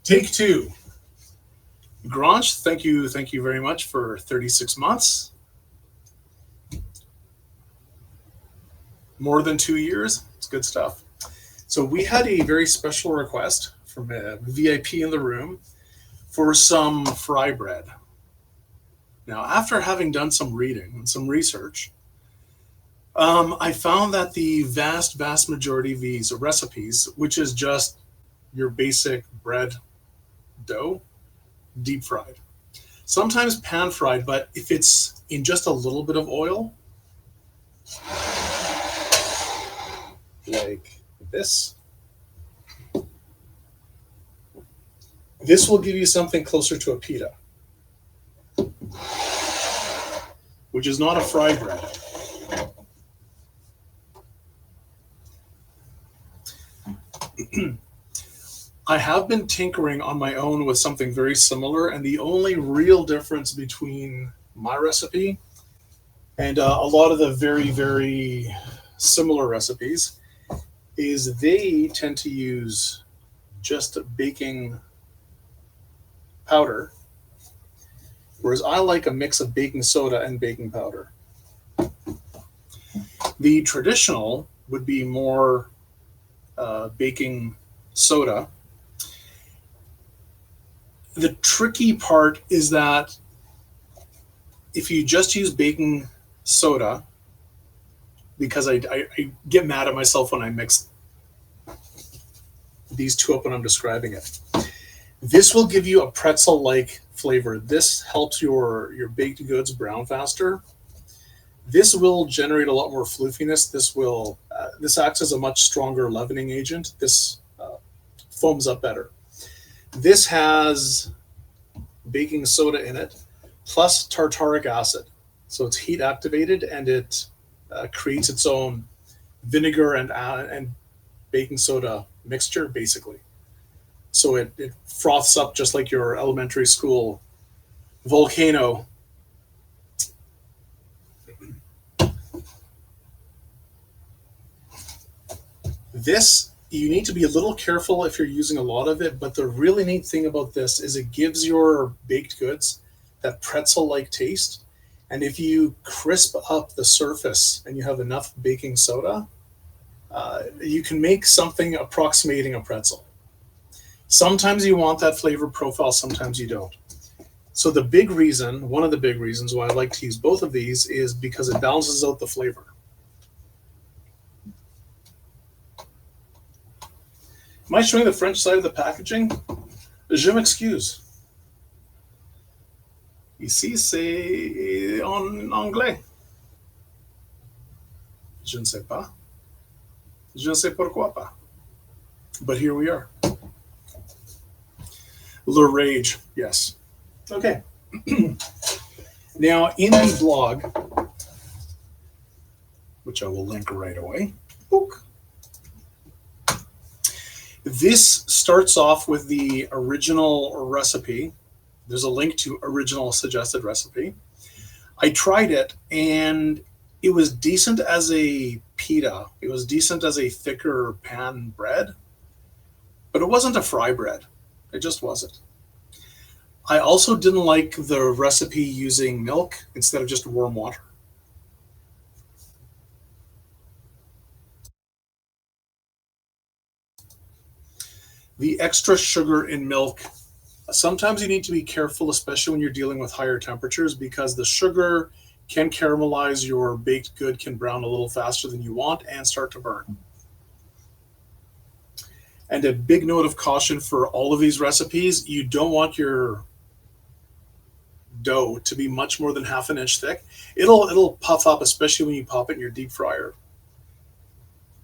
Take two. Grange, thank you very much for 36 months. More than 2 years. It's good stuff. So we had a very special request from a VIP in the room for some Frybread. Now, after having done some reading and some research, I found that the vast majority of these recipes, which is just your basic bread dough, deep fried. Sometimes pan fried, but if it's in just a little bit of oil, like this will give you something closer to a pita, which is not a fried bread. I have been tinkering on my own with something very similar, and the only real difference between my recipe and a lot of the very similar recipes is they tend to use just baking powder, whereas I like a mix of baking soda and baking powder. The traditional would be more baking soda. The tricky part is that if you just use baking soda, because I get mad at myself when I mix these two up when I'm describing it. This will give you a pretzel-like flavor. This helps your baked goods brown faster. This will generate a lot more floofiness. This acts as a much stronger leavening agent. This foams up better. This has baking soda in it, plus tartaric acid. So it's heat activated, and it creates its own vinegar and baking soda mixture, basically. So it froths up just like your elementary school volcano. This, you need to be a little careful if you're using a lot of it, but the really neat thing about this is it gives your baked goods that pretzel-like taste. And if you crisp up the surface and you have enough baking soda, you can make something approximating a pretzel. Sometimes you want that flavor profile, sometimes you don't. So one of the big reasons why I like to use both of these is because it balances out the flavor. Am I showing the French side of the packaging? Je m'excuse. Ici, c'est en anglais. Je ne sais pas. Je ne sais pourquoi pas. But here we are. Le Rage, yes. Okay. Now, in the blog, which I will link right away, book. This starts off with the original recipe. There's a link to original suggested recipe. I tried it, and it was decent as a pita. It was decent as a thicker pan bread, but it wasn't a fry bread. It just wasn't. I also didn't like the recipe using milk instead of just warm water. The extra sugar in milk, sometimes you need to be careful, especially when you're dealing with higher temperatures, because the sugar can caramelize your baked good, can brown a little faster than you want and start to burn. And a big note of caution for all of these recipes, you don't want your dough to be much more than half an inch thick. It'll puff up, especially when you pop it in your deep fryer.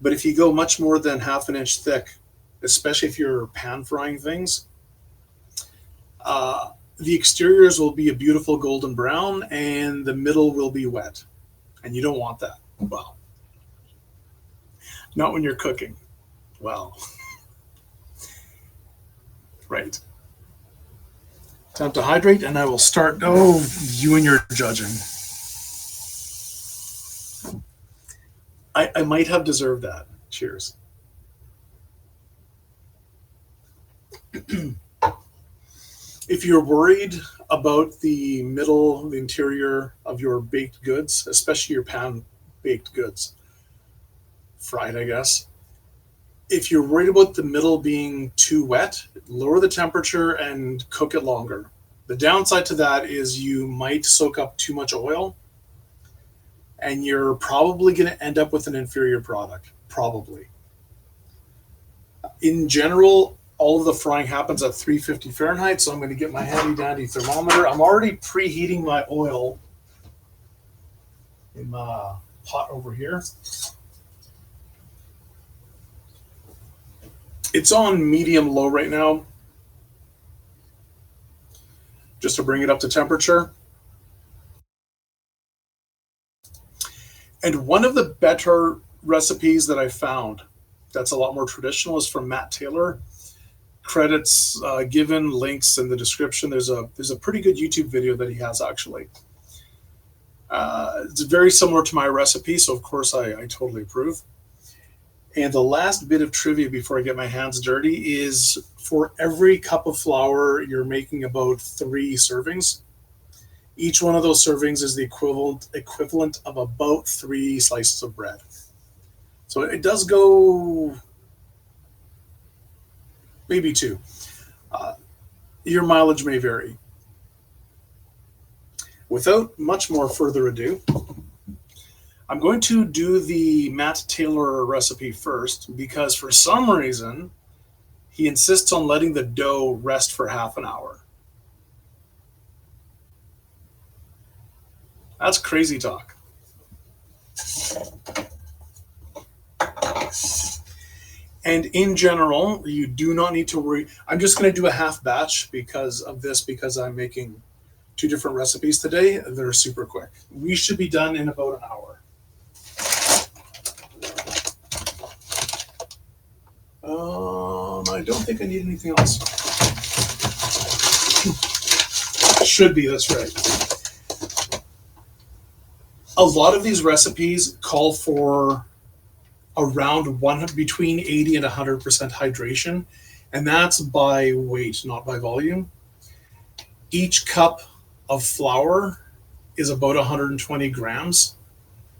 But if you go much more than half an inch thick, especially if you're pan frying things, the exteriors will be a beautiful golden brown and the middle will be wet. And you don't want that. Well, not when you're cooking. Well, right. Time to hydrate, and I will start. Oh, you and your judging. I might have deserved that. Cheers. If you're worried about the middle, the interior of your baked goods, especially your pan baked goods, fried, I guess. If you're worried about the middle being too wet, lower the temperature and cook it longer. The downside to that is you might soak up too much oil and you're probably going to end up with an inferior product. Probably. In general, all of the frying happens at 350 Fahrenheit, so I'm going to get my handy dandy thermometer. I'm already preheating my oil in my pot over here. It's on medium low right now, just to bring it up to temperature. And one of the better recipes that I found that's a lot more traditional is from Matt Taylor. Credits given, links in the description. There's a pretty good YouTube video that he has actually. It's very similar to my recipe, so of course I totally approve. And the last bit of trivia before I get my hands dirty is for every cup of flour, you're making about 3 servings. Each one of those servings is the equivalent of about 3 slices of bread. So it does go maybe 2. Your mileage may vary. Without much more further ado, I'm going to do the Matt Taylor recipe first because for some reason he insists on letting the dough rest for half an hour. That's crazy talk. And in general, you do not need to worry. I'm just going to do a half batch because of this, because I'm making 2 different recipes today. They're super quick. We should be done in about an hour. I don't think I need anything else. Should be, that's right. A lot of these recipes call for around between 80 and 100% hydration, and that's by weight, not by volume. Each cup of flour is about 120 grams.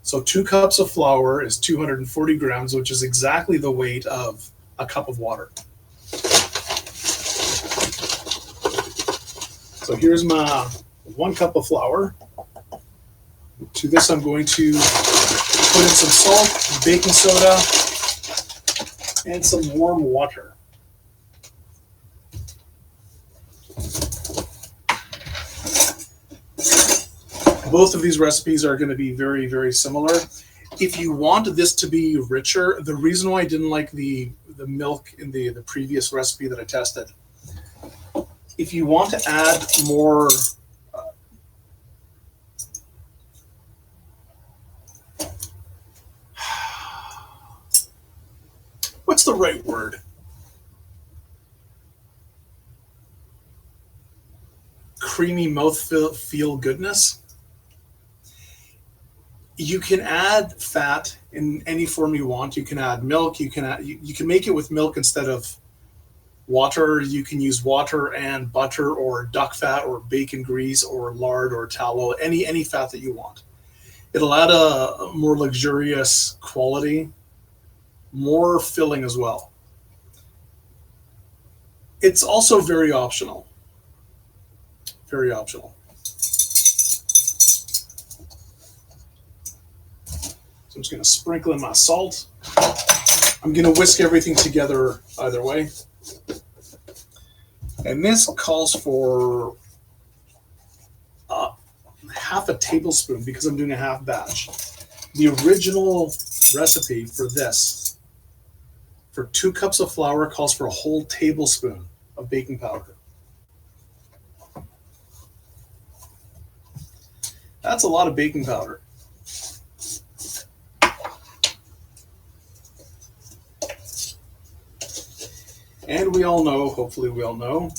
So 2 cups of flour is 240 grams, which is exactly the weight of a cup of water. So here's my 1 cup of flour. To this, I'm going to put in some salt, baking soda, and some warm water. Both of these recipes are going to be very, very similar. If you want this to be richer, the reason why I didn't like the milk in the previous recipe that I tested, if you want to add more what's the right word? Creamy mouthfeel goodness. You can add fat in any form you want. You can add milk. You can make it with milk instead of water. You can use water and butter or duck fat or bacon grease or lard or tallow, any fat that you want. It'll add a more luxurious quality, more filling as well. It's also very optional. Very optional. So I'm just going to sprinkle in my salt. I'm going to whisk everything together either way. And this calls for half a tablespoon because I'm doing a half batch. The original recipe for this, for 2 cups of flour, calls for a whole tablespoon of baking powder. That's a lot of baking powder. And we all know, hopefully we all know,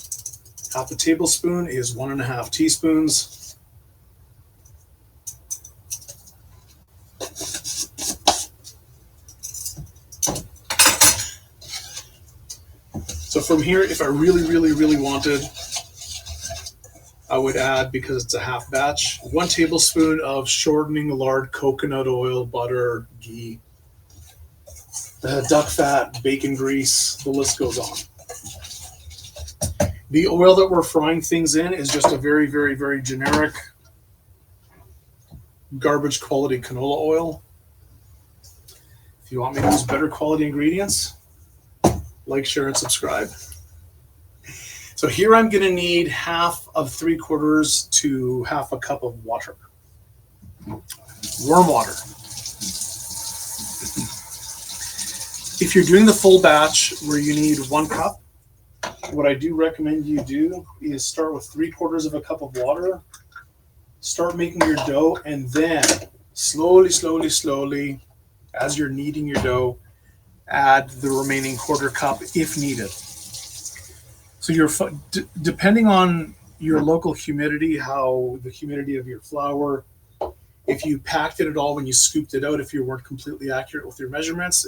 half a tablespoon is 1.5 teaspoons. So from here, if I really, really, really wanted, I would add, because it's a half batch, 1 tablespoon of shortening lard, coconut oil, butter, ghee, duck fat, bacon grease, the list goes on. The oil that we're frying things in is just a very, very, very generic garbage quality canola oil. If you want me to use better quality ingredients, like, share, and subscribe. So here I'm going to need 1/2 3/4 to 1/2 cup of water. Warm water. If you're doing the full batch where you need 1 cup, what I do recommend you do is start with 3/4 cup of water, start making your dough, and then slowly, slowly, slowly, as you're kneading your dough, add the remaining 1/4 cup if needed. So you're depending on your local humidity, how the humidity of your flour, if you packed it at all when you scooped it out, if you weren't completely accurate with your measurements,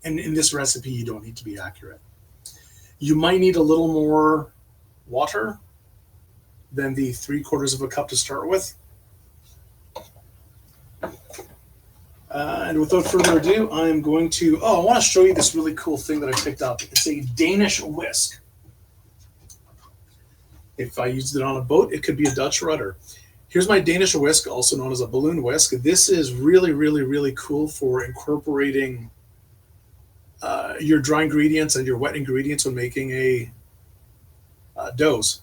and in this recipe you don't need to be accurate. You might need a little more water than the 3/4 cup to start with. And without further ado, I'm going to, I want to show you this really cool thing that I picked up. It's a Danish whisk. If I used it on a boat, it could be a Dutch rudder. Here's my Danish whisk, also known as a balloon whisk. This is really, really, really cool for incorporating your dry ingredients and your wet ingredients when making a doughs.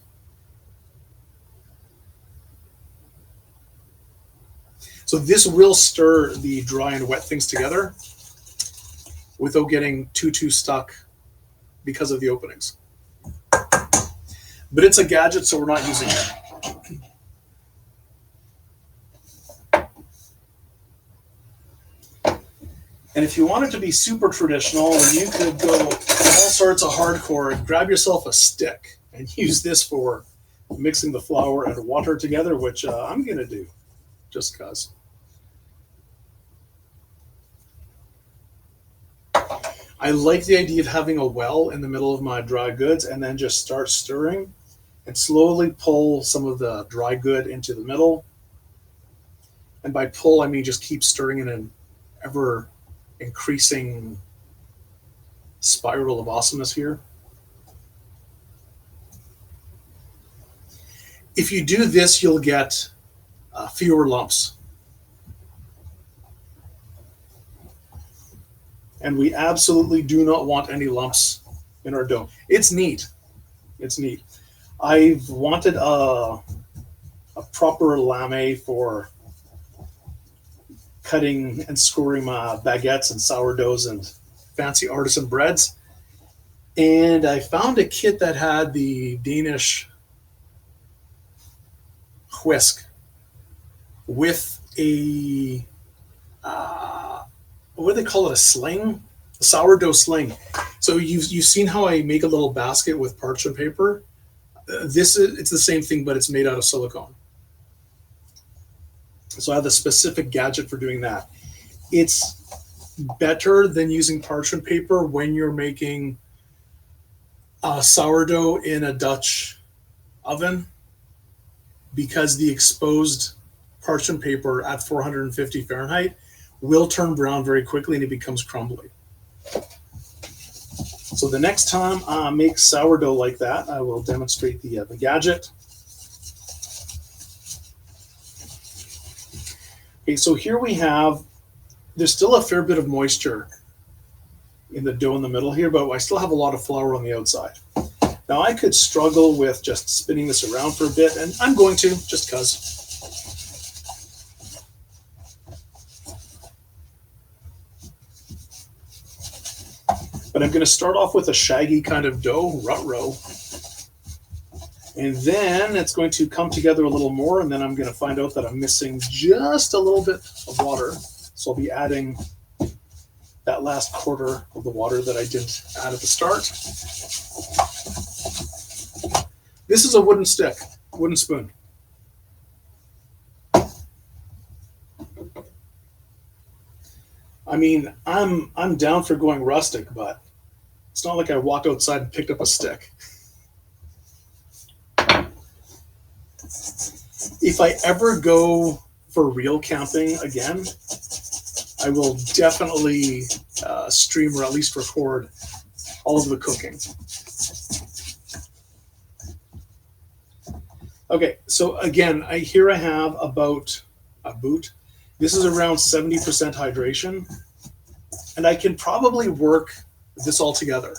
So this will stir the dry and wet things together without getting too stuck because of the openings. But it's a gadget, so we're not using it. And if you wanted to be super traditional, you could go all sorts of hardcore and grab yourself a stick and use this for mixing the flour and water together, which I'm going to do just because. I like the idea of having a well in the middle of my dry goods and then just start stirring and slowly pull some of the dry good into the middle. And by pull, I mean just keep stirring in an ever increasing spiral of awesomeness here. If you do this, you'll get fewer lumps. And we absolutely do not want any lumps in our dough. It's neat. It's neat. I've wanted a proper lame for cutting and scoring my baguettes and sourdoughs and fancy artisan breads. And I found a kit that had the Danish whisk with a what do they call it? A sling, a sourdough sling. So you've seen how I make a little basket with parchment paper. It's the same thing, but it's made out of silicone. So I have a specific gadget for doing that. It's better than using parchment paper when you're making sourdough in a Dutch oven, because the exposed parchment paper at 450 Fahrenheit will turn brown very quickly and it becomes crumbly. So the next time I make sourdough like that, I will demonstrate the gadget. Okay, so here we have, there's still a fair bit of moisture in the dough in the middle here, but I still have a lot of flour on the outside. Now I could struggle with just spinning this around for a bit, and I'm going to, just because. But I'm going to start off with a shaggy kind of dough, rut-row. And then it's going to come together a little more, and then I'm going to find out that I'm missing just a little bit of water. So I'll be adding that last quarter of the water that I didn't add at the start. This is a wooden stick, wooden spoon. I mean, I'm down for going rustic, but it's not like I walked outside and picked up a stick. If I ever go for real camping again, I will definitely stream or at least record all of the cooking. Okay, so again, I have about a boot. This is around 70% hydration, and I can probably work this all together.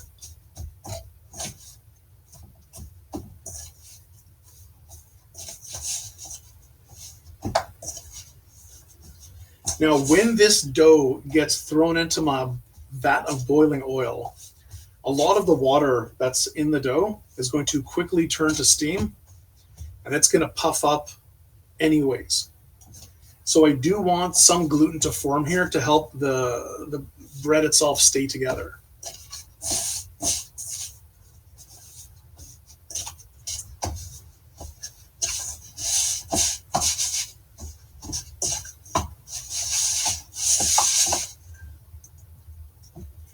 Now, when this dough gets thrown into my vat of boiling oil, a lot of the water that's in the dough is going to quickly turn to steam, and it's going to puff up anyways. So I do want some gluten to form here to help the bread itself stay together.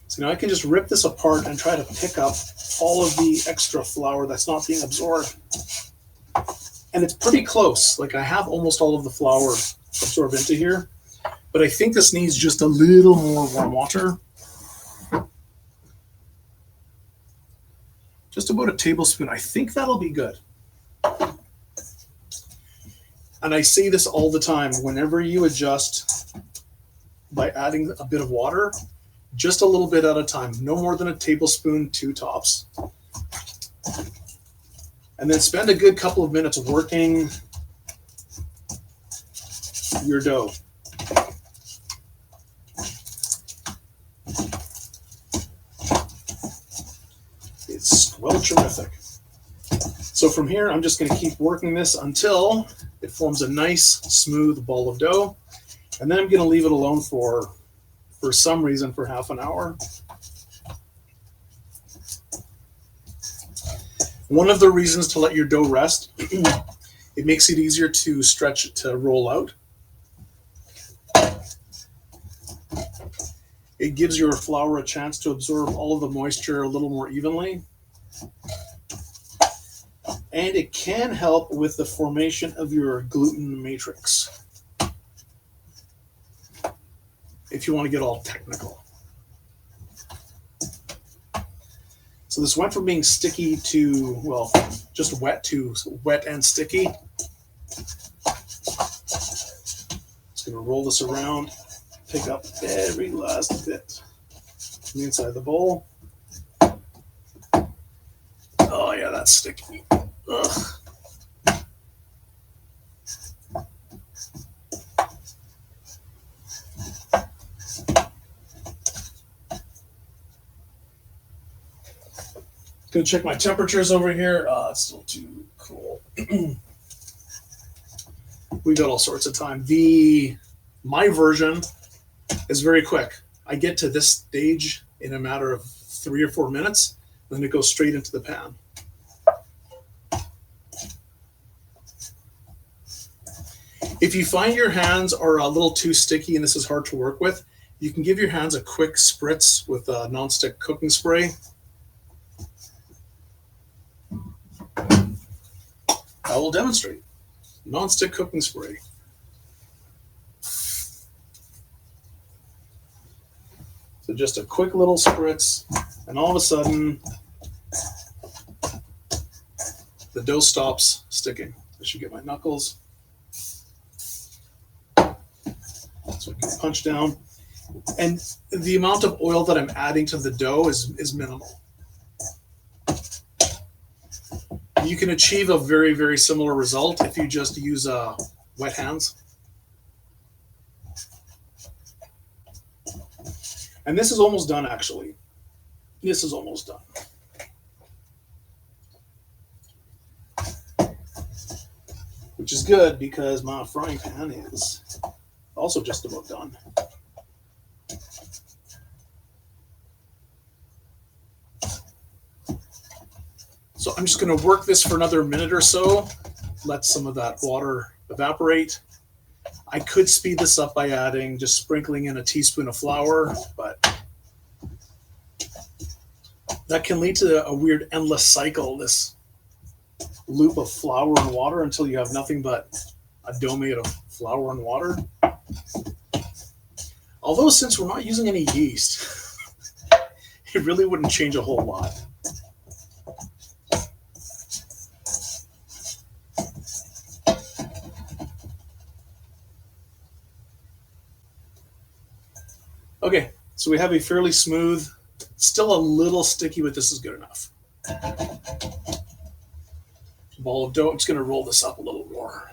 So now I can just rip this apart and try to pick up all of the extra flour that's not being absorbed. And it's pretty close. Like, I have almost all of the flour absorbed into here, but I think this needs just a little more warm water. Just about a tablespoon. I think that'll be good. And I say this all the time, whenever you adjust by adding a bit of water, just a little bit at a time, no more than a tablespoon, 2 tops. And then spend a good couple of minutes working your dough. It's squelcherific. So from here, I'm just going to keep working this until it forms a nice, smooth ball of dough. And then I'm going to leave it alone for some reason for half an hour. One of the reasons to let your dough rest, it makes it easier to stretch it to roll out. It gives your flour a chance to absorb all of the moisture a little more evenly. And it can help with the formation of your gluten matrix, if you want to get all technical. So this went from being sticky to, well, just wet to wet and sticky. Just going to roll this around, pick up every last bit from the inside of the bowl. Oh yeah, that's sticky. Ugh. Gonna check my temperatures over here. It's still too cool. We got all sorts of time. My version is very quick. I get to this stage in a matter of 3 or 4 minutes, then it goes straight into the pan. If you find your hands are a little too sticky and this is hard to work with, you can give your hands a quick spritz with a nonstick cooking spray. I will demonstrate. Non-stick cooking spray. So just a quick little spritz, and all of a sudden, the dough stops sticking. I should get my knuckles. So I can punch down. And the amount of oil that I'm adding to the dough is minimal. You can achieve a very, very similar result if you just use wet hands. And this is almost done, actually. This is almost done. Which is good because my frying pan is also just about done. So I'm just going to work this for another minute or so, let some of that water evaporate. I could speed this up by just sprinkling in a teaspoon of flour, but that can lead to a weird endless cycle, this loop of flour and water until you have nothing but a dough made of flour and water. Although since we're not using any yeast, it really wouldn't change a whole lot. Okay, so we have a fairly smooth, still a little sticky, but this is good enough. Ball of dough. I'm just going to roll this up a little more,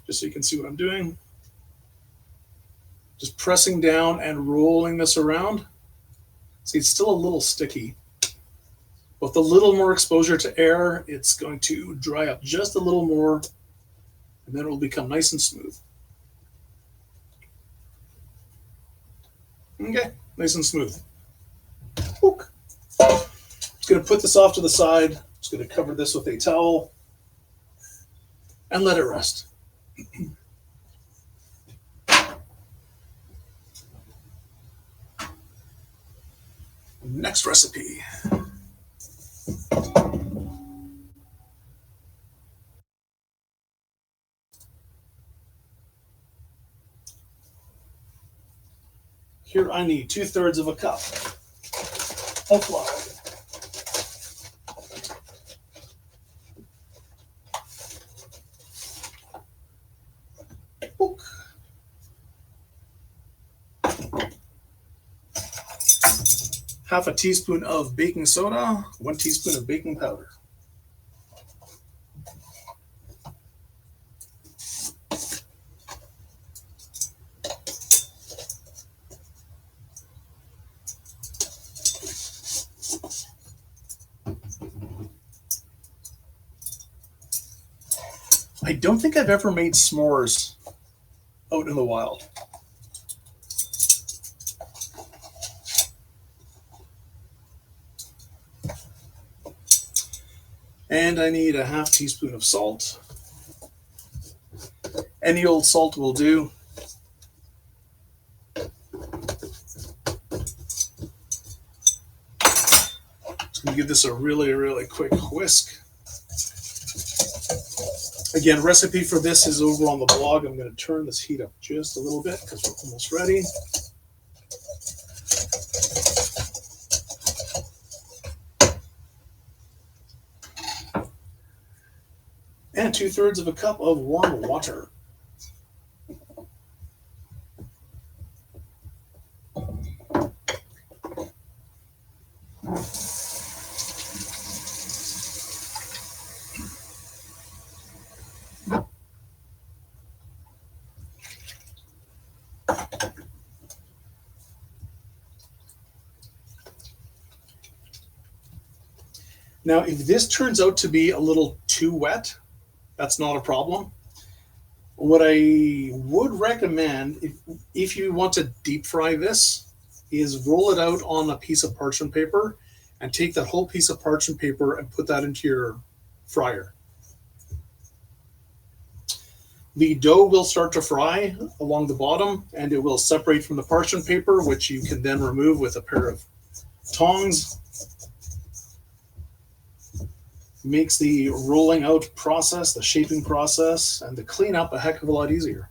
just so you can see what I'm doing. Just pressing down and rolling this around. See, it's still a little sticky. With a little more exposure to air, it's going to dry up just a little more, and then it will become nice and smooth. Okay, nice and smooth. Ook. Just going to put this off to the side. Just going to cover this with a towel and let it rest. Next recipe. Here I need 2/3 of a cup of flour. Ook. Half a teaspoon of baking soda, 1 teaspoon of baking powder. I don't think I've ever made s'mores out in the wild. And I need a half teaspoon of salt. Any old salt will do. Just going to give this a really, really quick whisk. Again, recipe for this is over on the blog. I'm going to turn this heat up just a little bit because we're almost ready. And 2/3 of a cup of warm water. Now, if this turns out to be a little too wet, that's not a problem. What I would recommend, if you want to deep fry this, is roll it out on a piece of parchment paper and take that whole piece of parchment paper and put that into your fryer. The dough will start to fry along the bottom, and it will separate from the parchment paper, which you can then remove with a pair of tongs. Makes the rolling out process, the shaping process, and the cleanup a heck of a lot easier.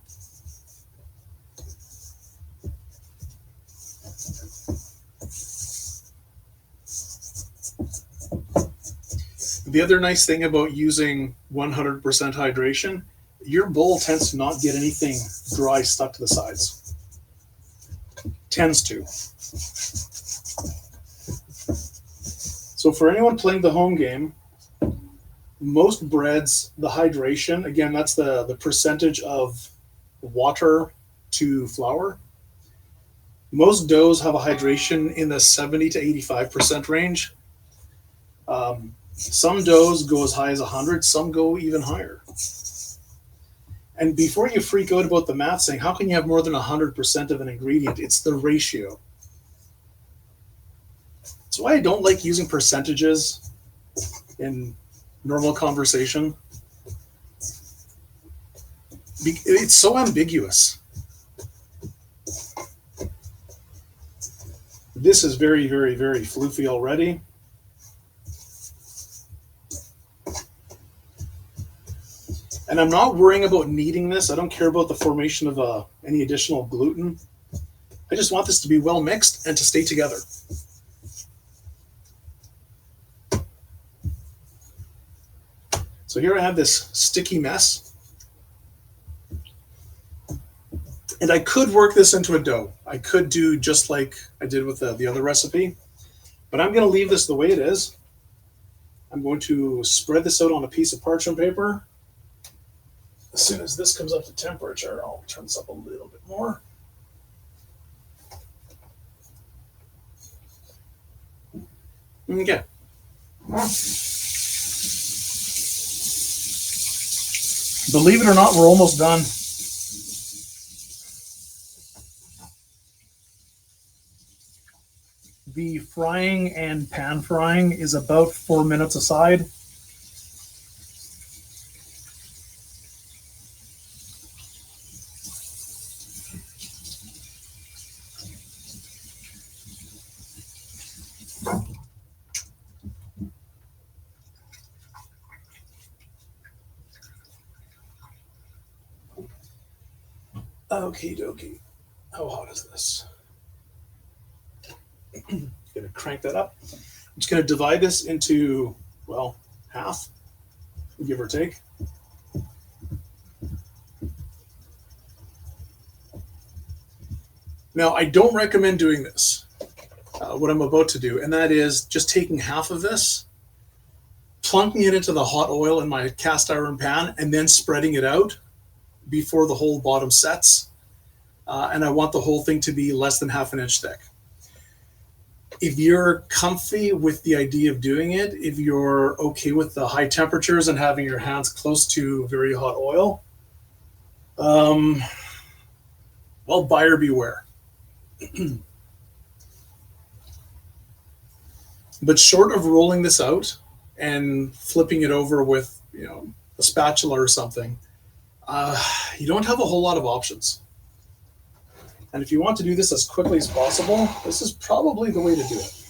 The other nice thing about using 100% hydration, your bowl tends to not get anything dry stuck to the sides. Tends to. So for anyone playing the home game, most breads, the hydration, again, that's the percentage of water to flour. Most doughs have a hydration in the 70 to 85% range. Some doughs go as high as 100, some go even higher. And before you freak out about the math saying, how can you have more than 100% of an ingredient? It's the ratio. That's why I don't like using percentages in normal conversation. It's so ambiguous. This is very, very, very floofy already. And I'm not worrying about kneading this. I don't care about the formation of any additional gluten. I just want this to be well mixed and to stay together. So here I have this sticky mess. And I could work this into a dough. I could do just like I did with the other recipe, but I'm going to leave this the way it is. I'm going to spread this out on a piece of parchment paper. As soon as this comes up to temperature, I'll turn this up a little bit more. Okay. Believe it or not, we're almost done. The frying and pan frying is about 4 minutes aside. Okie dokie. How hot is this? Gonna crank that up. I'm just gonna divide this into, well, half, give or take. Now, I don't recommend doing this, what I'm about to do, and that is just taking half of this, plunking it into the hot oil in my cast iron pan, and then spreading it out before the whole bottom sets. And I want the whole thing to be less than ½ inch thick. If you're comfy with the idea of doing it, if you're okay with the high temperatures and having your hands close to very hot oil, well, buyer beware. But short of rolling this out and flipping it over with, a spatula or something, you don't have a whole lot of options. And if you want to do this as quickly as possible, this is probably the way to do it.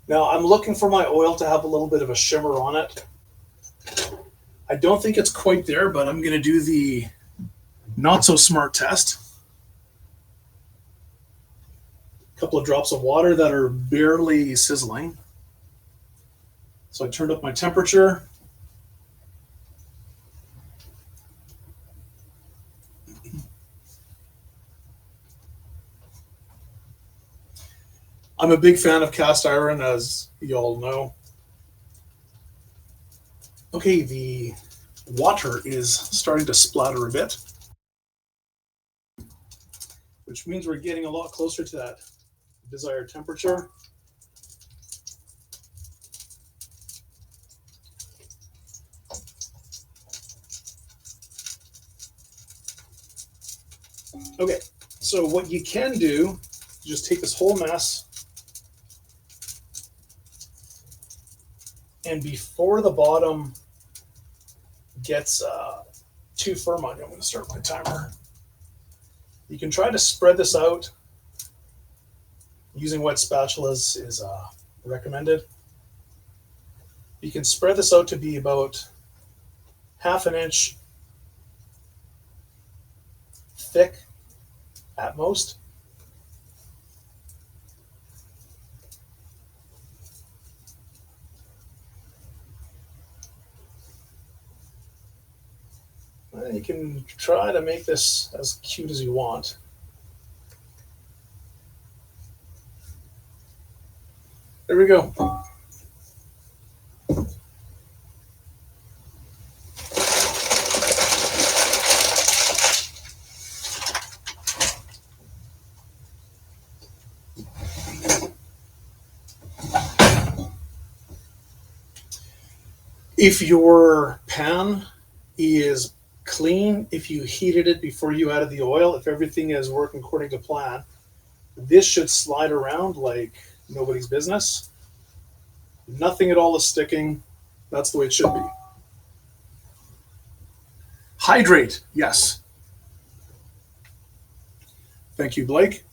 Now, I'm looking for my oil to have a little bit of a shimmer on it. I don't think it's quite there, but I'm going to do the not so smart test. A couple of drops of water that are barely sizzling. So I turned up my temperature. I'm a big fan of cast iron, as you all know. Okay, the water is starting to splatter a bit, which means we're getting a lot closer to that desired temperature. Okay, so what you can do is just take this whole mess, and before the bottom gets too firm on you, I'm going to start my timer. You can try to spread this out. Using wet spatulas is recommended. You can spread this out to be about ½ inch thick at most. And you can try to make this as cute as you want. There we go. If your pan is clean, if you heated it before you added the oil, if everything is working according to plan, this should slide around like nobody's business. Nothing at all is sticking. That's the way it should be. Hydrate, yes. Thank you, Blake.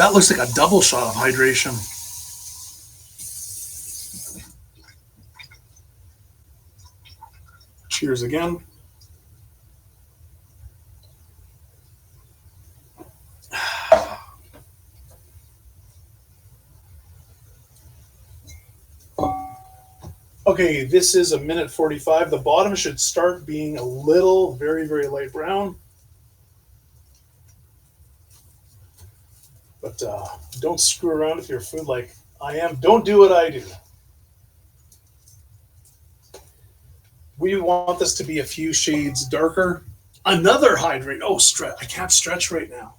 That looks like a double shot of hydration. Cheers again. Okay, this is 1:45. The bottom should start being a little, very, very light brown. But don't screw around with your food like I am. Don't do what I do. We want this to be a few shades darker. Another hydrate. Oh, stretch. I can't stretch right now.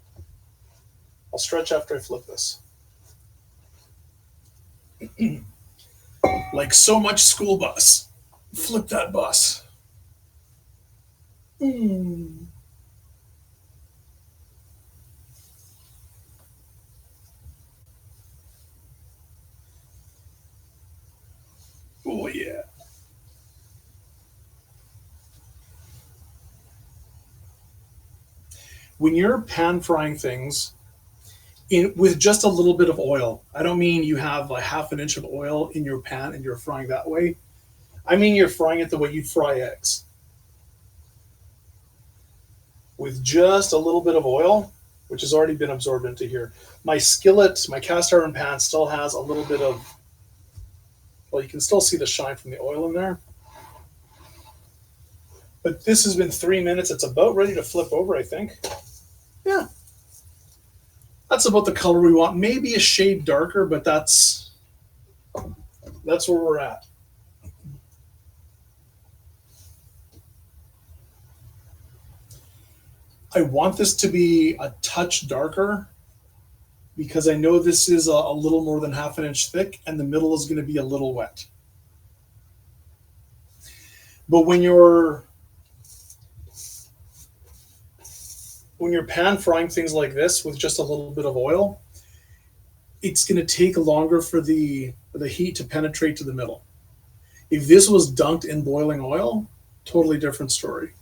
I'll stretch after I flip this. Like so much school bus. Flip that bus. Oh, yeah. When you're pan frying things with just a little bit of oil, I don't mean you have like half an inch of oil in your pan and you're frying that way. I mean you're frying it the way you'd fry eggs. With just a little bit of oil, which has already been absorbed into here. My skillet, my cast iron pan still has a little bit of, well, you can still see the shine from the oil in there. But this has been 3 minutes. It's about ready to flip over, I think. Yeah. That's about the color we want. Maybe a shade darker, but that's where we're at. I want this to be a touch darker because I know this is a little more than half an inch thick and the middle is going to be a little wet. But when you're pan frying things like this with just a little bit of oil, it's going to take longer for the heat to penetrate to the middle. If this was dunked in boiling oil, totally different story.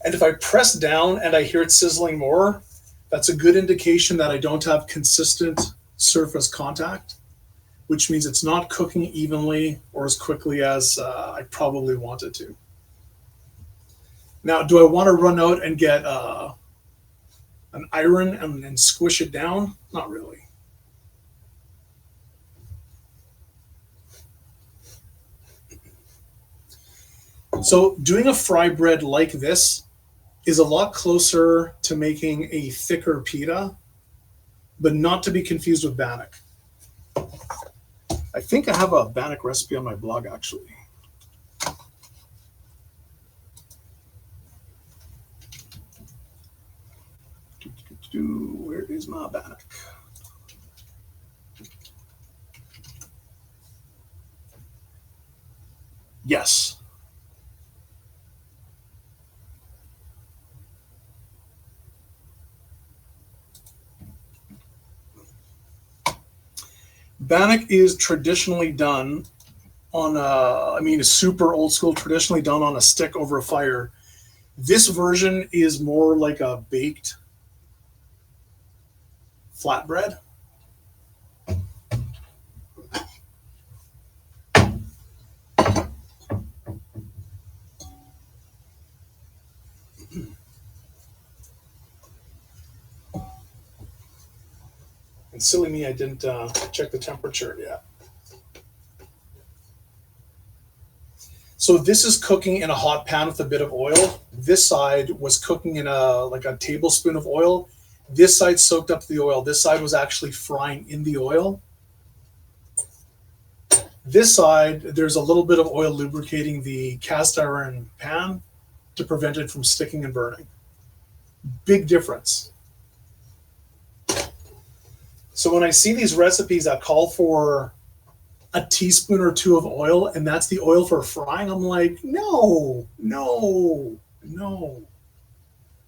And if I press down and I hear it sizzling more, that's a good indication that I don't have consistent surface contact, which means it's not cooking evenly or as quickly as I probably want it to. Now, do I want to run out and get an iron and squish it down? Not really. So doing a fry bread like this is a lot closer to making a thicker pita, but not to be confused with bannock. I think I have a bannock recipe on my blog, actually. Where is my bannock? Yes. Bannock is traditionally done on a super old school, traditionally done on a stick over a fire. This version is more like a baked flatbread. And silly me, I didn't check the temperature yet. So this is cooking in a hot pan with a bit of oil. This side was cooking in a tablespoon of oil. This side soaked up the oil. This side was actually frying in the oil. This side, there's a little bit of oil lubricating the cast iron pan to prevent it from sticking and burning. Big difference. So when I see these recipes that call for a teaspoon or two of oil, and that's the oil for frying, I'm like, no.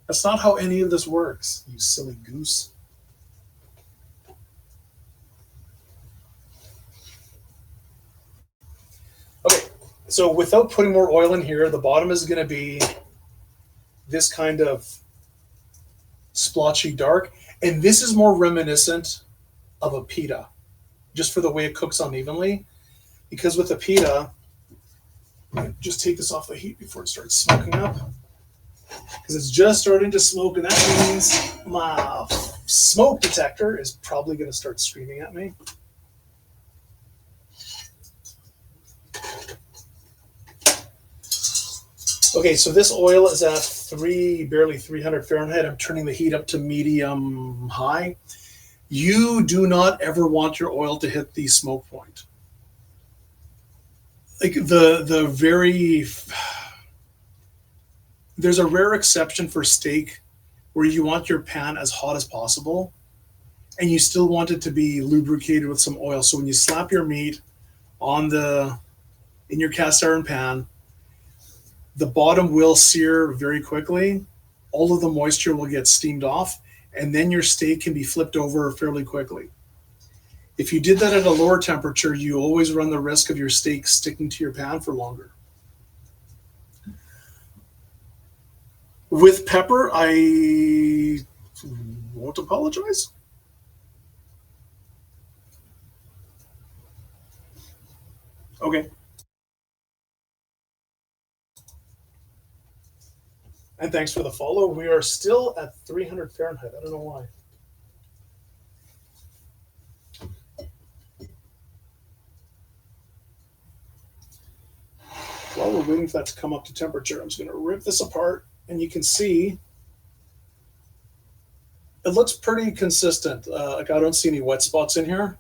That's not how any of this works, you silly goose. Okay, So without putting more oil in here, the bottom is going to be this kind of splotchy dark. And this is more reminiscent of a pita, just for the way it cooks unevenly. Because with a pita, just take this off the heat before it starts smoking up. Because it's just starting to smoke, and that means my smoke detector is probably going to start screaming at me. Okay, so this oil is at barely 300 Fahrenheit. I'm turning the heat up to medium high. You do not ever want your oil to hit the smoke point. Like there's a rare exception for steak where you want your pan as hot as possible and you still want it to be lubricated with some oil. So when you slap your meat in your cast iron pan, the bottom will sear very quickly. All of the moisture will get steamed off, and then your steak can be flipped over fairly quickly. If you did that at a lower temperature, you always run the risk of your steak sticking to your pan for longer. With pepper, I won't apologize. Okay. And thanks for the follow. We are still at 300 Fahrenheit. I don't know why. While we're waiting for that to come up to temperature, I'm just going to rip this apart, and you can see it looks pretty consistent. Like I don't see any wet spots in here.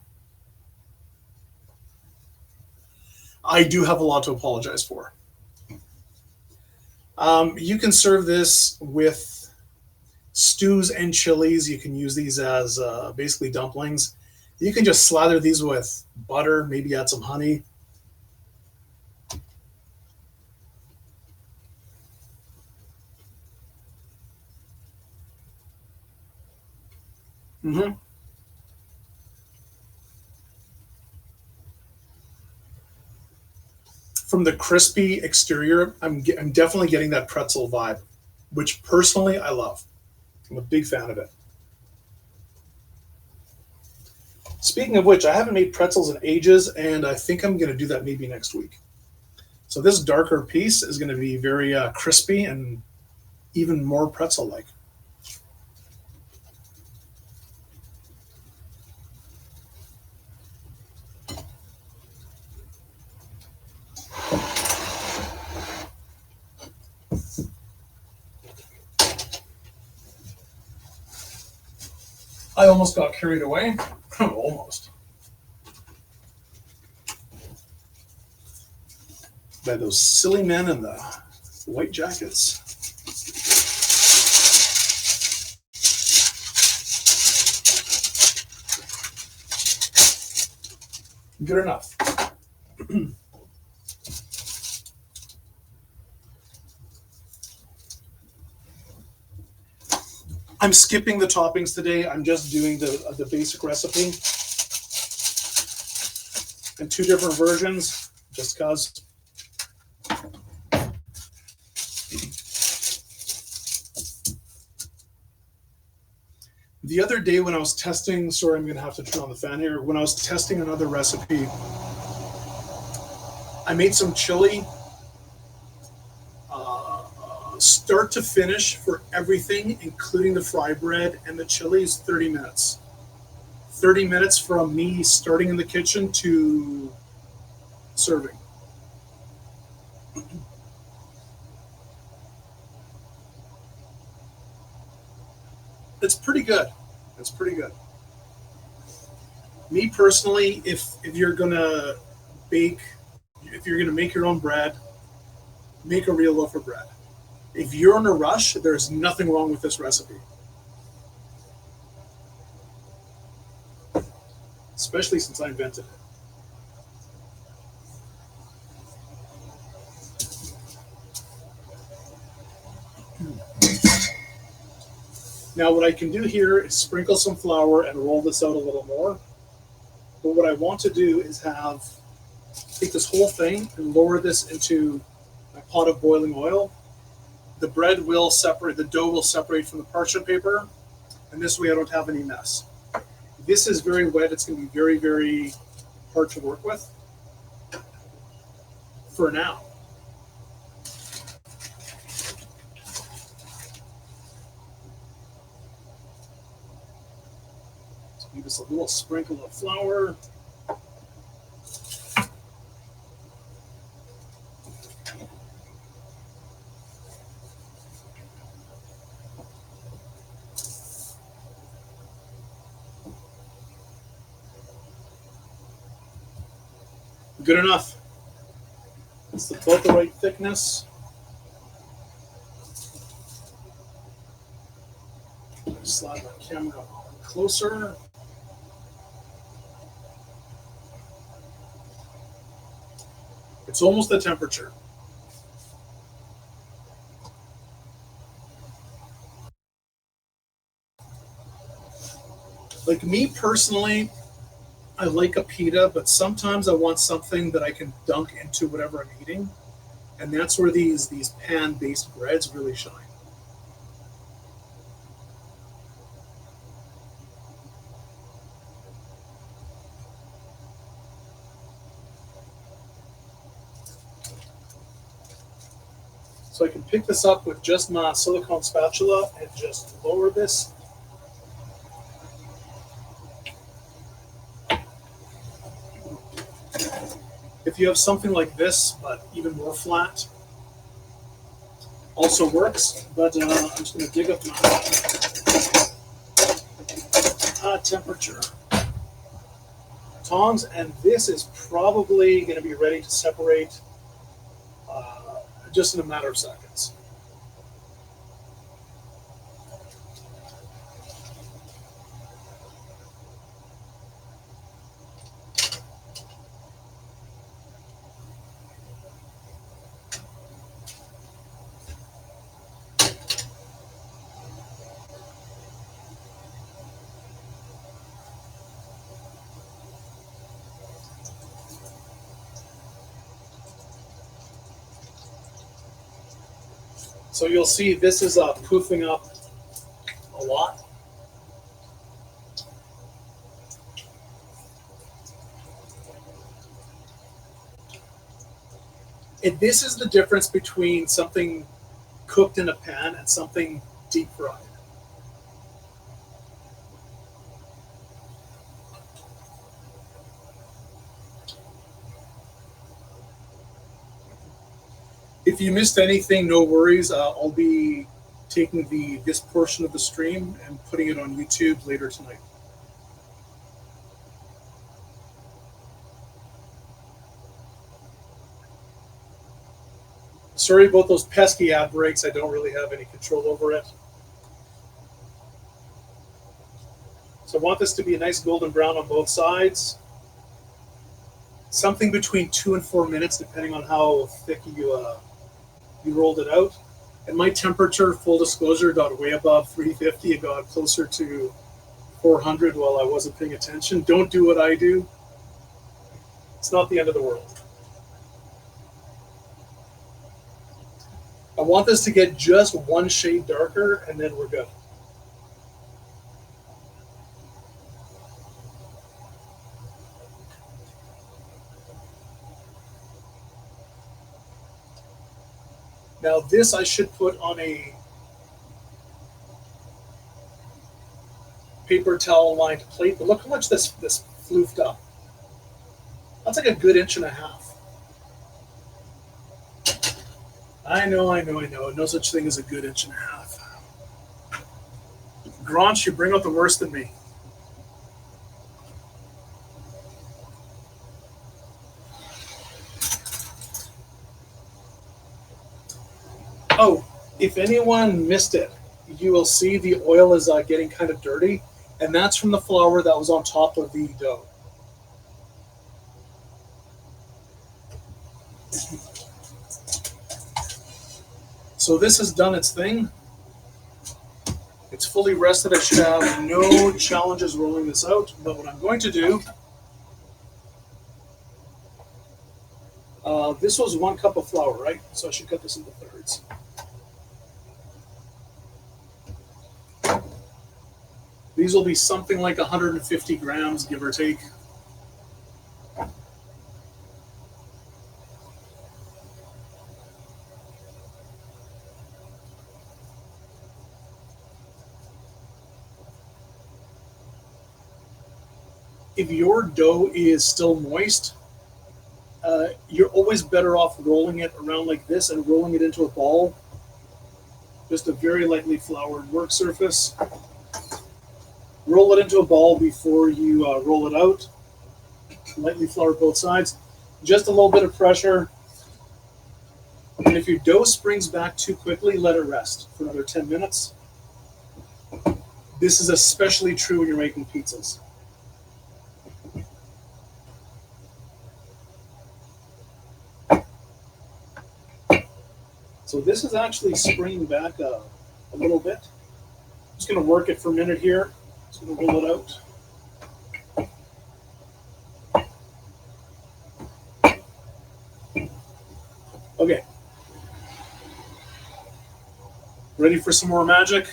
I do have a lot to apologize for. You can serve this with stews and chilies. You can use these as basically dumplings. You can just slather these with butter, maybe add some honey. Mm-hmm. From the crispy exterior, I'm definitely getting that pretzel vibe, which personally I love. I'm a big fan of it. Speaking of which, I haven't made pretzels in ages, and I think I'm going to do that maybe next week. So this darker piece is going to be very crispy and even more pretzel-like. I almost got carried away. Almost. By those silly men in the white jackets. Good enough. I'm skipping the toppings today. I'm just doing the basic recipe in two different versions, just because. The other day when I was testing, sorry, I'm going to have to turn on the fan here. When I was testing another recipe, I made some chili, start to finish for everything, including the fry bread and the chili, is 30 minutes. 30 minutes from me starting in the kitchen to serving. It's pretty good. It's pretty good. Me personally, if you're gonna bake, if you're gonna make your own bread, make a real loaf of bread. If you're in a rush, there's nothing wrong with this recipe. Especially since I invented it. Now what I can do here is sprinkle some flour and roll this out a little more. But what I want to do is have take this whole thing and lower this into my pot of boiling oil. The bread will separate, the dough will separate from the parchment paper, and this way I don't have any mess. This is very wet. It's going to be very, very hard to work with for now. So give this a little sprinkle of flour. Good enough. It's about the right thickness. Slide my camera closer. It's almost the temperature. Like me personally, I like a pita, but sometimes I want something that I can dunk into whatever I'm eating. And that's where these pan-based breads really shine. So I can pick this up with just my silicone spatula and just lower this. If you have something like this, but even more flat, also works. But I'm just going to dig up my temperature tongs, and this is probably going to be ready to separate just in a matter of seconds. So you'll see this is poofing up a lot. And this is the difference between something cooked in a pan and something deep fried. If you missed anything, no worries. I'll be taking this portion of the stream and putting it on YouTube later tonight. Sorry about those pesky ad breaks. I don't really have any control over it. So I want this to be a nice golden brown on both sides. Something between 2 and 4 minutes, depending on how thick you rolled it out. And my temperature, full disclosure, got way above 350. It got closer to 400 while I wasn't paying attention. Don't do what I do. It's not the end of the world. I want this to get just one shade darker, and then we're good. Now this I should put on a paper towel lined plate, but look how much this floofed up. That's like a good 1.5 inches. I know. No such thing as a good 1.5 inches. Granch, you bring out the worst in me. Oh, if anyone missed it, you will see the oil is getting kind of dirty, and that's from the flour that was on top of the dough. So this has done its thing. It's fully rested. I should have no challenges rolling this out, but what I'm going to do This was 1 cup of flour, right? So I should cut this into thirds. These will be something like 150 grams, give or take. If your dough is still moist, you're always better off rolling it around like this and rolling it into a ball. Just a very lightly floured work surface. Roll it into a ball before you roll it out. Lightly flour both sides. Just a little bit of pressure. And if your dough springs back too quickly, let it rest for another 10 minutes. This is especially true when you're making pizzas. So this is actually springing back a little bit. I'm just going to work it for a minute here. Just going to roll it out. Okay. Ready for some more magic?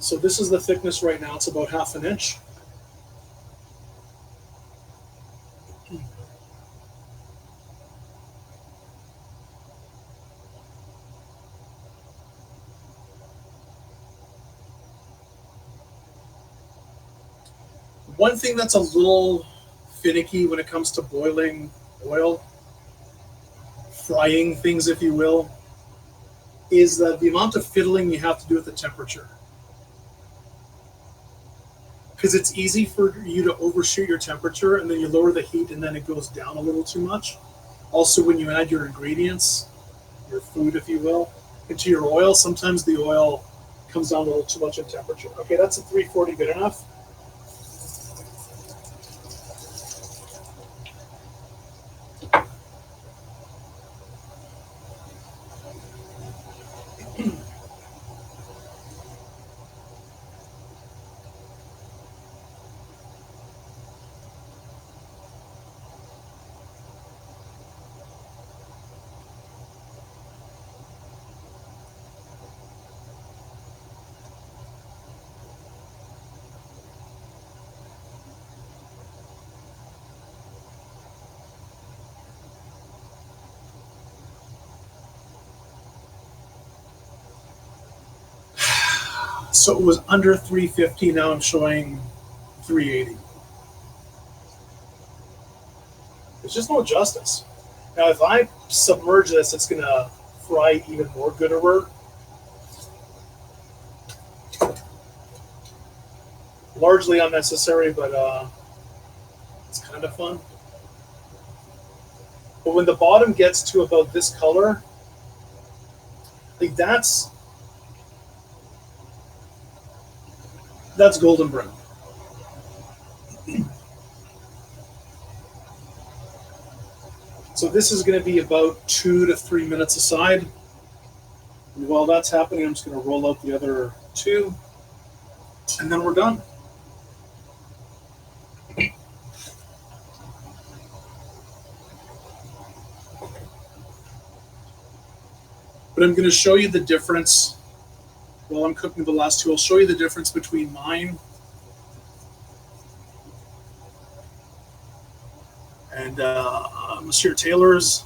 So this is the thickness right now. It's about 1/2 inch. One thing that's a little finicky when it comes to boiling oil, frying things, if you will, is that the amount of fiddling you have to do with the temperature. Because it's easy for you to overshoot your temperature and then you lower the heat and then it goes down a little too much. Also, when you add your ingredients, your food, if you will, into your oil, sometimes the oil comes down a little too much in temperature. Okay, that's a 340 good enough. So it was under 350, now I'm showing 380. There's just no justice. Now if I submerge this, it's going to fry even more gooder. Largely unnecessary, but it's kind of fun. But when the bottom gets to about this color, like that's golden brown. So this is going to be about 2 to 3 minutes aside. And while that's happening, I'm just going to roll out the other 2, and then we're done. But I'm going to show you the difference. While I'm cooking the last 2, I'll show you the difference between mine and Monsieur Taylor's.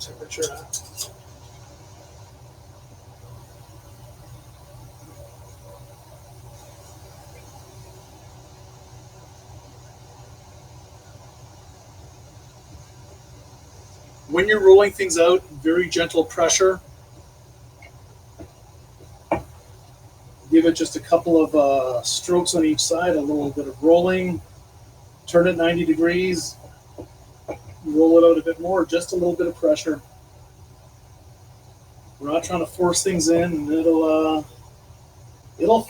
Temperature at. When you're rolling things out, very gentle pressure. Give it just a couple of strokes on each side, a little bit of rolling. Turn it 90 degrees. Roll it out a bit more, just a little bit of pressure. We're not trying to force things in, and it'll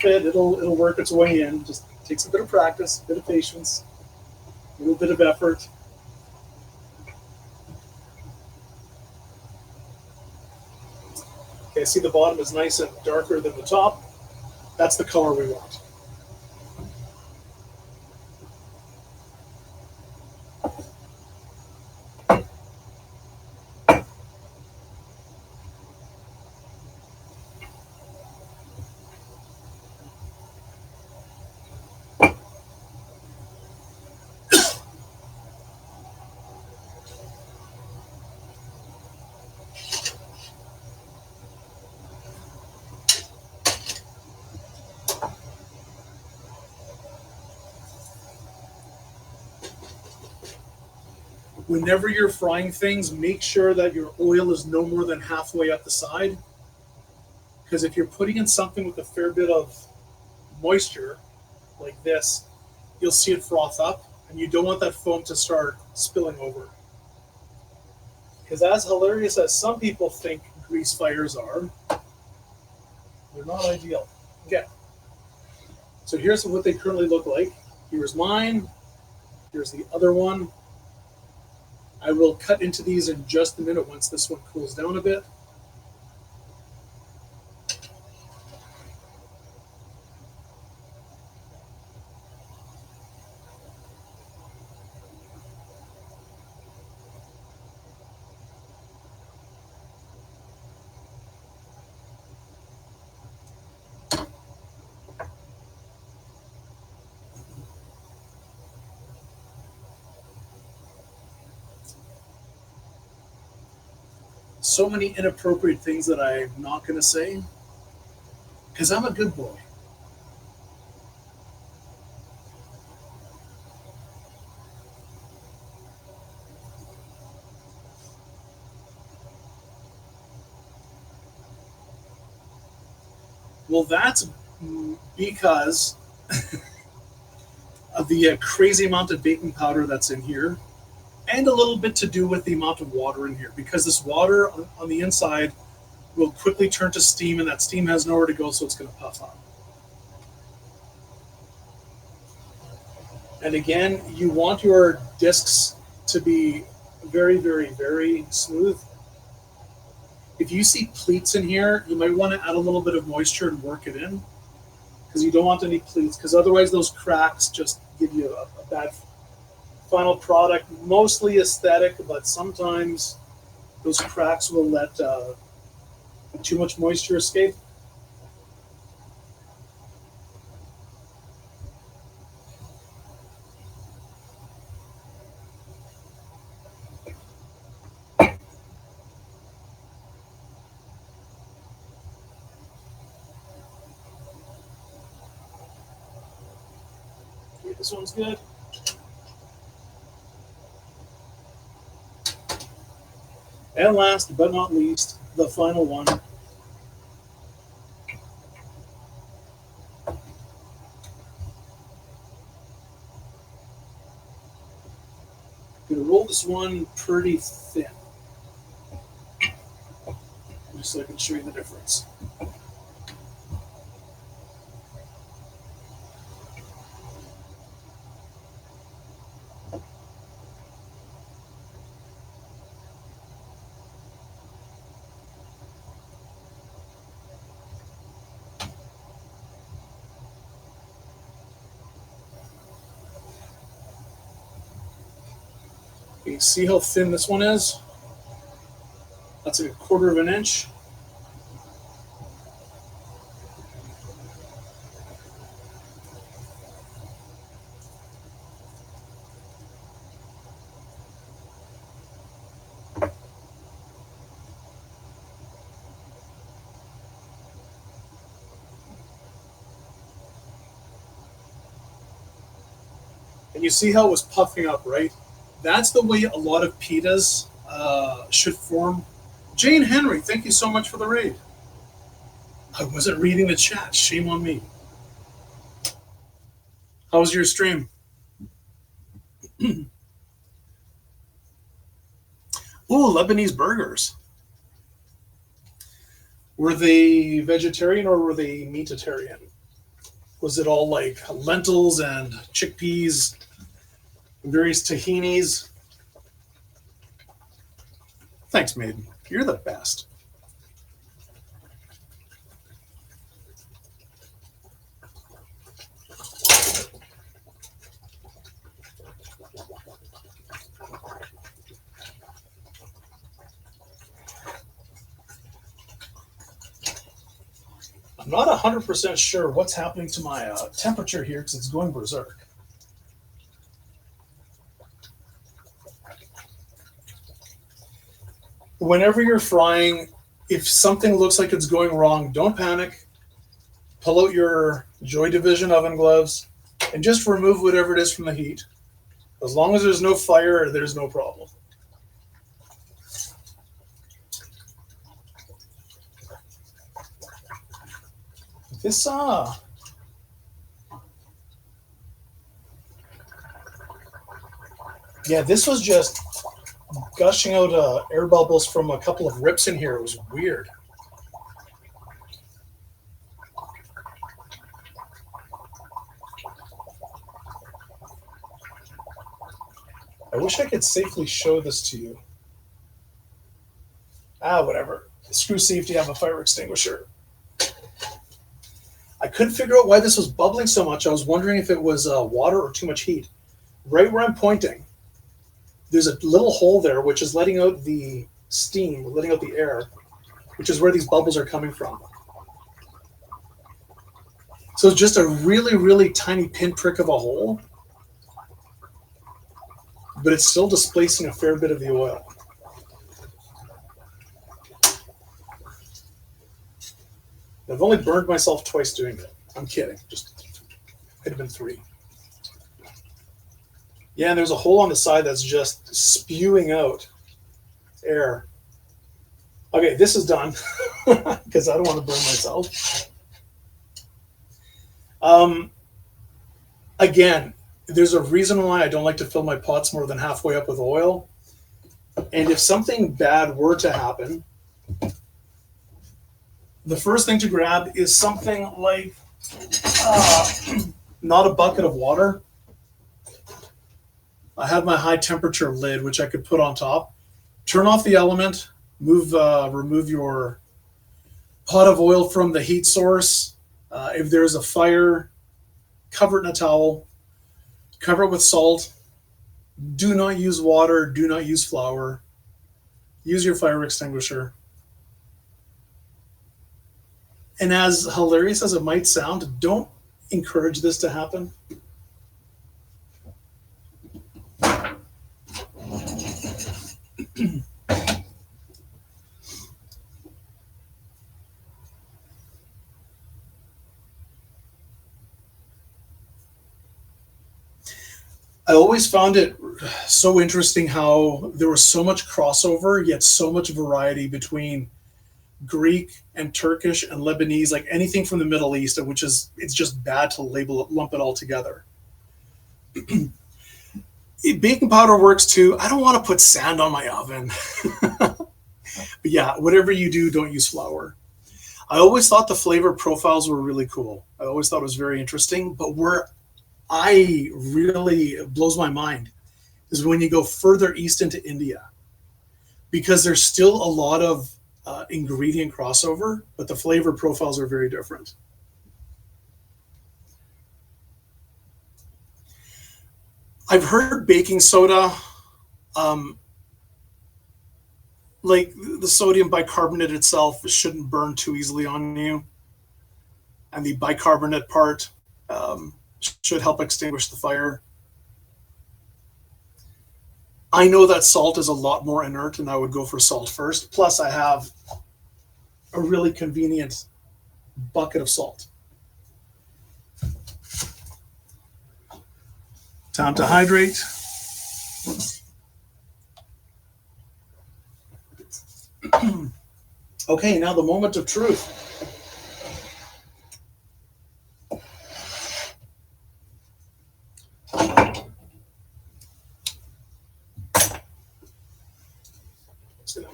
fit. It'll work its way in. Just takes a bit of practice, a bit of patience, a little bit of effort. Okay, see the bottom is nice and darker than the top. That's the color we want. Whenever you're frying things, make sure that your oil is no more than halfway up the side. Because if you're putting in something with a fair bit of moisture, like this, you'll see it froth up, and you don't want that foam to start spilling over. Because as hilarious as some people think grease fires are, they're not ideal. Okay, so here's what they currently look like. Here's mine. Here's the other one. I will cut into these in just a minute once this one cools down a bit. So many inappropriate things that I'm not going to say because I'm a good boy. Well, that's because of the crazy amount of baking powder that's in here, and a little bit to do with the amount of water in here, because this water on the inside will quickly turn to steam, and that steam has nowhere to go, so it's going to puff up. And again, you want your discs to be very, very, very smooth. If you see pleats in here, you might want to add a little bit of moisture and work it in, because you don't want any pleats, because otherwise those cracks just give you a bad final product. Mostly aesthetic, but sometimes those cracks will let too much moisture escape. Okay, this one's good. And last but not least, the final one. I'm going to roll this one pretty thin, just so I can show you the difference. You see how thin this one is? That's like 1/4 of an inch. And you see how it was puffing up, right? That's the way a lot of pitas should form. Jane Henry, thank you so much for the raid. I wasn't reading the chat. Shame on me. How was your stream? Ooh, Lebanese burgers. Were they vegetarian or were they meatitarian? Was it all like lentils and chickpeas, various tahinis? Thanks, Maiden. You're the best. I'm not 100% sure what's happening to my temperature here because it's going berserk. Whenever you're frying, if something looks like it's going wrong, don't panic. Pull out your Joy Division oven gloves and just remove whatever it is from the heat. As long as there's no fire, there's no problem. This yeah, this was just gushing out air bubbles from a couple of rips in here. It was weird. I wish I could safely show this to you. Whatever. Screw safety, I have a fire extinguisher. I couldn't figure out why this was bubbling so much. I was wondering if it was water or too much heat. Right where I'm pointing, there's a little hole there which is letting out the steam, letting out the air, which is where these bubbles are coming from. So it's just a really, really tiny pinprick of a hole, but it's still displacing a fair bit of the oil. I've only burned myself twice doing it. I'm kidding. Just could have been 3. Yeah, and there's a hole on the side that's just spewing out air. Okay, this is done because I don't want to burn myself. Again, there's a reason why I don't like to fill my pots more than halfway up with oil. And if something bad were to happen, the first thing to grab is something like not a bucket of water. I have my high temperature lid, which I could put on top. Turn off the element, remove your pot of oil from the heat source. If there's a fire, cover it in a towel, cover it with salt. Do not use water, do not use flour. Use your fire extinguisher. And as hilarious as it might sound, don't encourage this to happen. I always found it so interesting how there was so much crossover, yet so much variety between Greek and Turkish and Lebanese, like anything from the Middle East, which is, it's just bad to lump it all together. Baking powder works too. I don't want to put sand on my oven. But yeah, whatever you do, don't use flour. I always thought the flavor profiles were really cool. I always thought it was very interesting, but where I really blows my mind is when you go further east into India, because there's still a lot of ingredient crossover, but the flavor profiles are very different. I've heard baking soda, like the sodium bicarbonate itself shouldn't burn too easily on you, and the bicarbonate part should help extinguish the fire. I know that salt is a lot more inert, and I would go for salt first. Plus, I have a really convenient bucket of salt. Time to hydrate. Okay, now the moment of truth.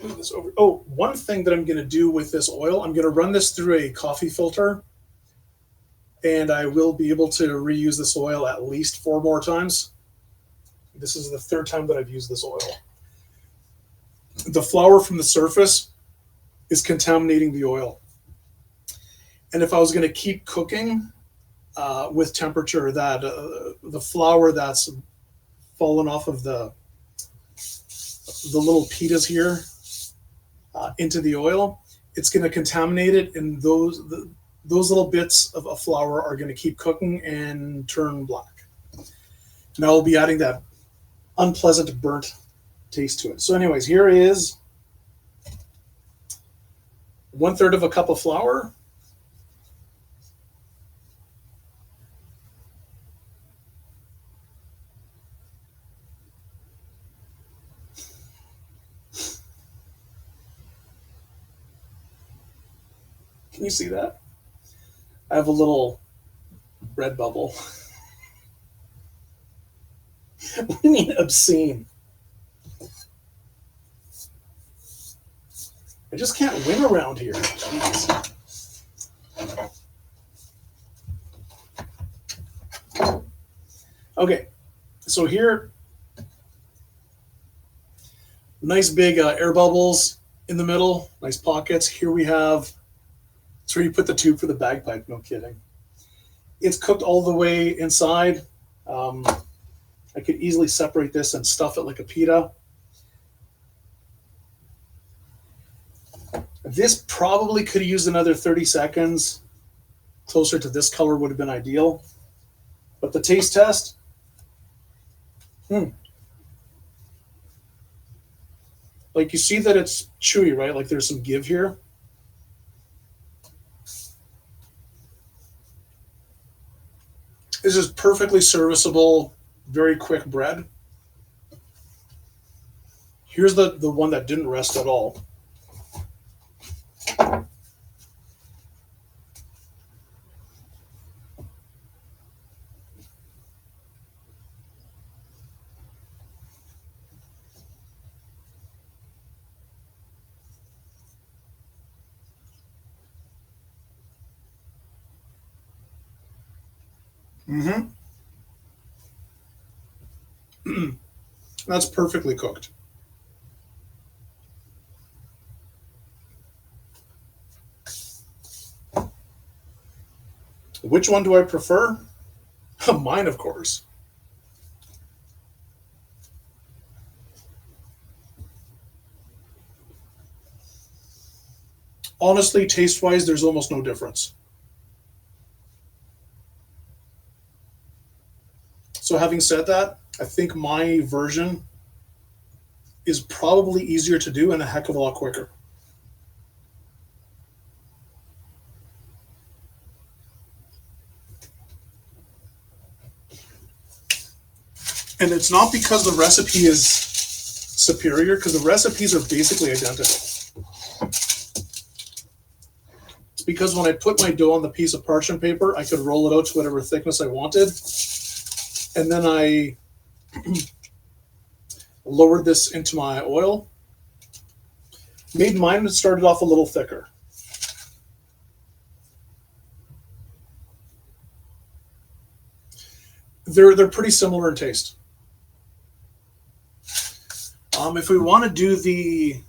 Move this over. Oh, one thing that I'm going to do with this oil, I'm going to run this through a coffee filter. and I will be able to reuse this oil at least 4 more times. This is the 3rd time that I've used this oil. The flour from the surface is contaminating the oil. And if I was going to keep cooking with temperature, that the flour that's fallen off of the little pitas here into the oil, it's going to contaminate it, and those little bits of flour are going to keep cooking and turn black. Now I'll be adding that unpleasant burnt taste to it. So anyways, here is 1/3 of a cup of flour. Can you see that? I have a little red bubble. What do you mean obscene? I just can't win around here. Jeez. Okay, so here, nice big air bubbles in the middle, nice pockets. Here we have, it's where you put the tube for the bagpipe, no kidding. It's cooked all the way inside. I could easily separate this and stuff it like a pita. This probably could have used another 30 seconds. Closer to this color would have been ideal. But the taste test, like you see that it's chewy, right? Like there's some give here. This is perfectly serviceable, very quick bread. Here's the one that didn't rest at all. That's perfectly cooked. Which one do I prefer? Mine, of course. Honestly, taste-wise, there's almost no difference. So having said that, I think my version is probably easier to do and a heck of a lot quicker. And it's not because the recipe is superior, because the recipes are basically identical. It's because when I put my dough on the piece of parchment paper, I could roll it out to whatever thickness I wanted. And then I lowered this into my oil. Made mine started off a little thicker. They're pretty similar in taste. If we want to do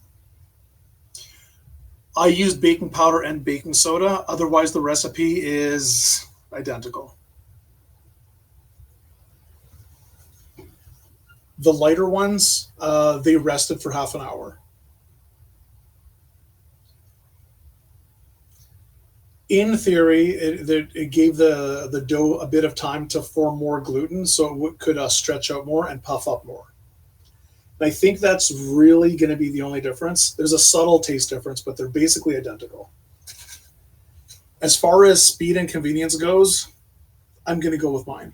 I used baking powder and baking soda. Otherwise, the recipe is identical. The lighter ones, they rested for half an hour. In theory, it gave the dough a bit of time to form more gluten, so it could stretch out more and puff up more. And I think that's really going to be the only difference. There's a subtle taste difference, but they're basically identical. As far as speed and convenience goes, I'm going to go with mine.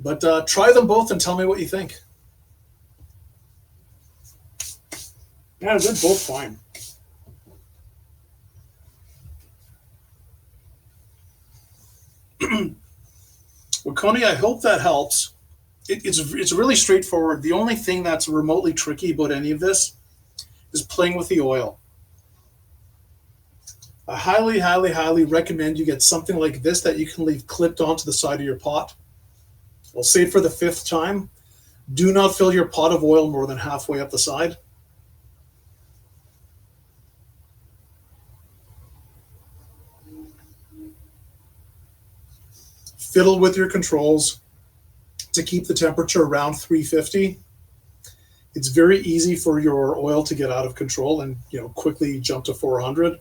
But try them both and tell me what you think. Yeah, they're both fine. Well, Coney, I hope that helps. It's really straightforward. The only thing that's remotely tricky about any of this is playing with the oil. I highly, highly, highly recommend you get something like this that you can leave clipped onto the side of your pot. I'll say it for the 5th time. Do not fill your pot of oil more than halfway up the side. Fiddle with your controls to keep the temperature around 350. It's very easy for your oil to get out of control and quickly jump to 400.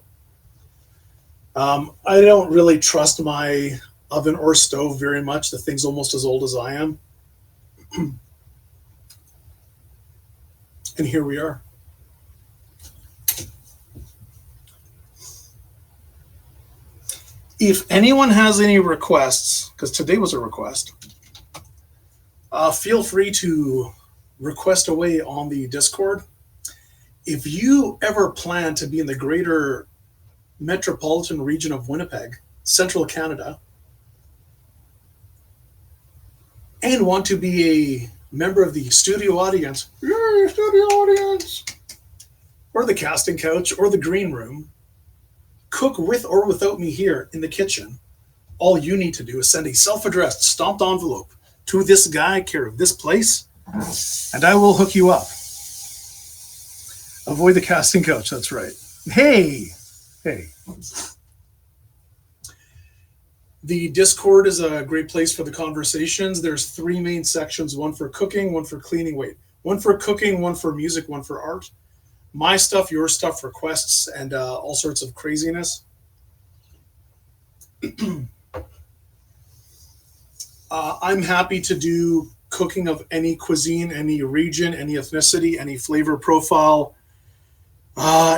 I don't really trust my oven or stove very much. The thing's almost as old as I am. And here we are. If anyone has any requests, because today was a request, feel free to request away on the Discord. If you ever plan to be in the greater metropolitan region of Winnipeg, central Canada, and want to be a member of the studio audience, yay, studio audience, or the casting couch, or the green room, cook with or without me here in the kitchen, all you need to do is send a self-addressed stamped envelope to this guy, care of this place, and I will hook you up. Avoid the casting couch, that's right. Hey. The Discord is a great place for the conversations. There's 3 main sections, one for cooking, one for cleaning, one for cooking, one for music, one for art. My stuff, your stuff, requests, and all sorts of craziness. I'm happy to do cooking of any cuisine, any region, any ethnicity, any flavor profile,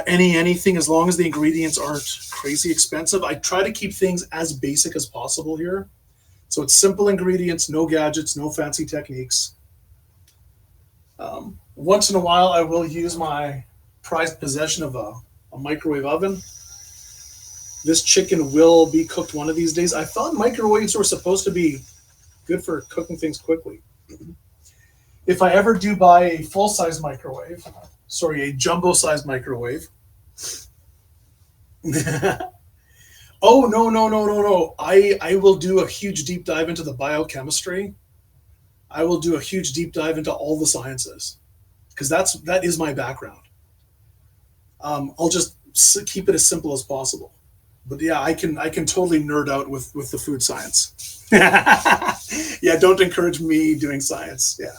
anything, as long as the ingredients aren't crazy expensive. I try to keep things as basic as possible here. So it's simple ingredients, no gadgets, no fancy techniques. Once in a while, I will use my prized possession of a microwave oven. This chicken will be cooked one of these days. I thought microwaves were supposed to be good for cooking things quickly. If I ever do buy a full-size microwave, a jumbo-sized microwave. Oh, no. I will do a huge deep dive into the biochemistry. I will do a huge deep dive into all the sciences, because that is my background. I'll just keep it as simple as possible. But yeah, I can totally nerd out with the food science. Yeah, don't encourage me doing science. Yeah.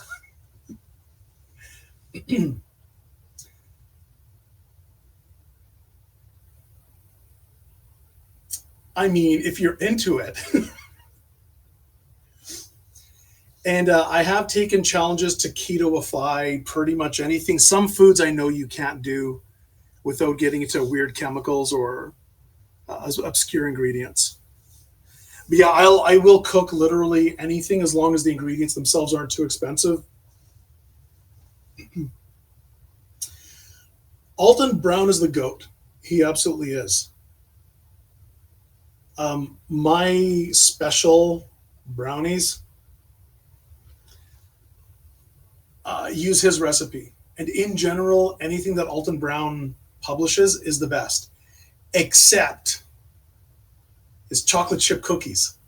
I mean, if you're into it. And I have taken challenges to ketoify pretty much anything. Some foods I know you can't do without getting into weird chemicals or obscure ingredients. But yeah, I will cook literally anything as long as the ingredients themselves aren't too expensive. Alton Brown is the GOAT. He absolutely is. My special brownies use his recipe. And in general, anything that Alton Brown publishes is the best, except his chocolate chip cookies.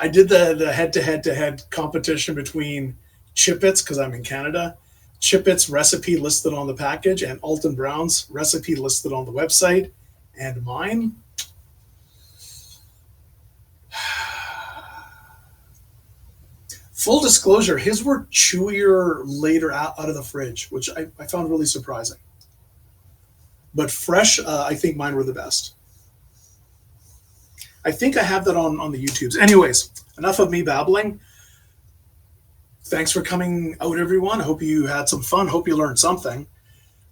I did the head-to-head competition between Chip-Its, because I'm in Canada, Chip-Its recipe listed on the package, and Alton Brown's recipe listed on the website, and mine. Full disclosure, his were chewier later out of the fridge, which I found really surprising. But fresh, I think mine were the best. I think I have that on the YouTubes. Anyways, enough of me babbling. Thanks for coming out, everyone. I hope you had some fun. Hope you learned something.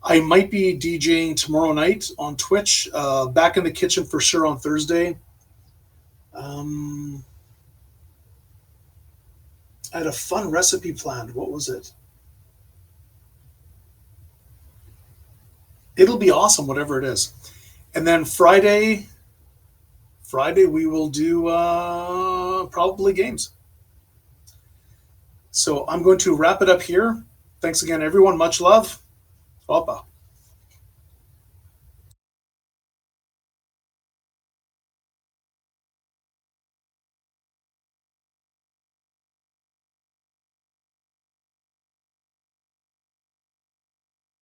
I might be DJing tomorrow night on Twitch. Back in the kitchen for sure on Thursday. I had a fun recipe planned. What was it? It'll be awesome, whatever it is. And then Friday we will do probably games. So I'm going to wrap it up here. Thanks again, everyone. Much love. Opa.